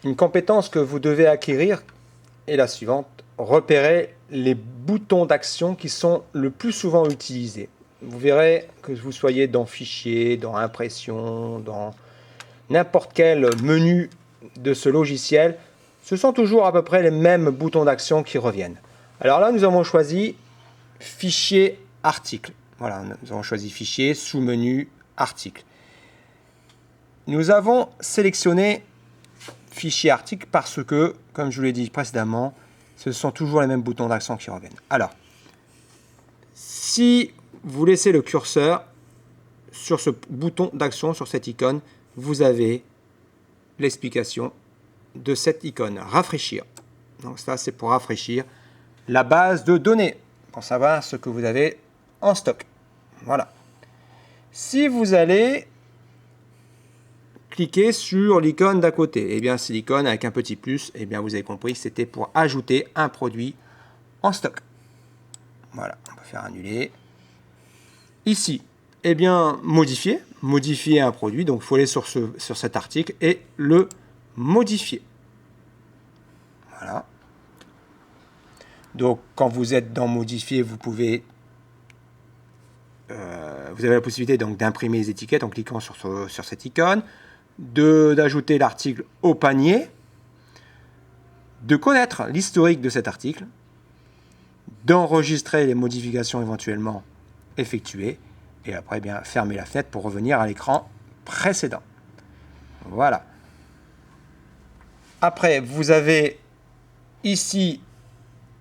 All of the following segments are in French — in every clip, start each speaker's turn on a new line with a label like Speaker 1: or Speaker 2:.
Speaker 1: Une compétence que vous devez acquérir est la suivante. Repérez les boutons d'action qui sont le plus souvent utilisés. Vous verrez que vous soyez dans Fichier, dans Impression, dans n'importe quel menu de ce logiciel, ce sont toujours à peu près les mêmes boutons d'action qui reviennent. Alors là, nous avons choisi Fichier, Article. Voilà, nous avons choisi Fichier, sous-menu, Article. Nous avons sélectionné Fichier, Article parce que, comme je vous l'ai dit précédemment, ce sont toujours les mêmes boutons d'action qui reviennent. Alors, si vous laissez le curseur sur ce bouton d'action, sur cette icône, vous avez l'explication de cette icône, rafraîchir. Donc ça, c'est pour rafraîchir la base de données, pour savoir ce que vous avez en stock. Voilà. Si vous allez cliquer sur l'icône d'à côté, et bien c'est l'icône avec un petit plus, et bien vous avez compris que c'était pour ajouter un produit en stock. Voilà, on va faire annuler. Ici, eh bien modifier un produit, donc il faut aller sur cet article et le modifier. Voilà. Donc quand vous êtes dans modifier, vous pouvez vous avez la possibilité donc d'imprimer les étiquettes en cliquant sur cette icône, d'ajouter l'article au panier, de connaître l'historique de cet article, d'enregistrer les modifications éventuellement effectuées, et après bien fermer la fenêtre pour revenir à l'écran précédent. Voilà. Après, vous avez ici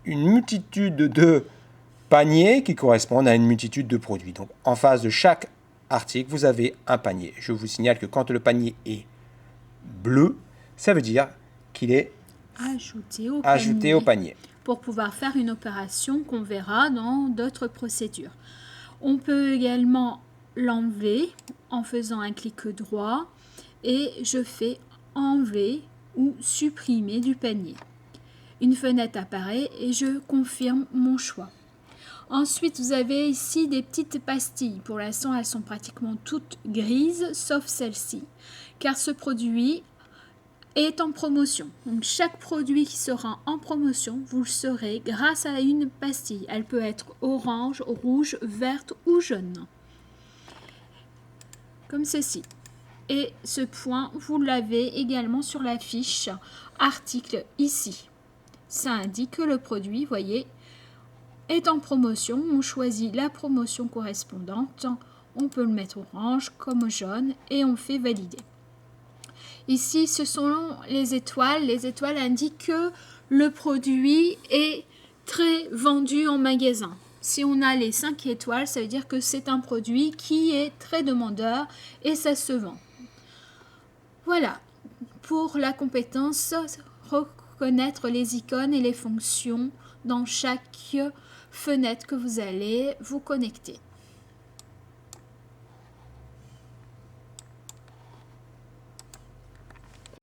Speaker 1: une multitude de paniers qui correspondent à une multitude de produits. Donc, en face de chaque article, vous avez un panier. Je vous signale que quand le panier est bleu, ça veut dire qu'il est ajouté au panier.
Speaker 2: Pour pouvoir faire une opération qu'on verra dans d'autres procédures. On peut également l'enlever en faisant un clic droit et je fais enlever ou supprimer du panier. Une fenêtre apparaît et je confirme mon choix. Ensuite, vous avez ici des petites pastilles. Pour l'instant, elles sont pratiquement toutes grises, sauf celle-ci, car ce produit est en promotion. Donc, chaque produit qui sera en promotion, vous le saurez grâce à une pastille. Elle peut être orange, rouge, verte ou jaune. Comme ceci. Et ce point, vous l'avez également sur la fiche article ici. Ça indique que le produit, voyez, est en promotion. On choisit la promotion correspondante. On peut le mettre orange comme jaune et on fait valider. Ici, ce sont les étoiles. Les étoiles indiquent que le produit est très vendu en magasin. Si on a les 5 étoiles, ça veut dire que c'est un produit qui est très demandeur et ça se vend. Voilà, pour la compétence, reconnaître les icônes et les fonctions dans chaque fenêtre que vous allez vous connecter.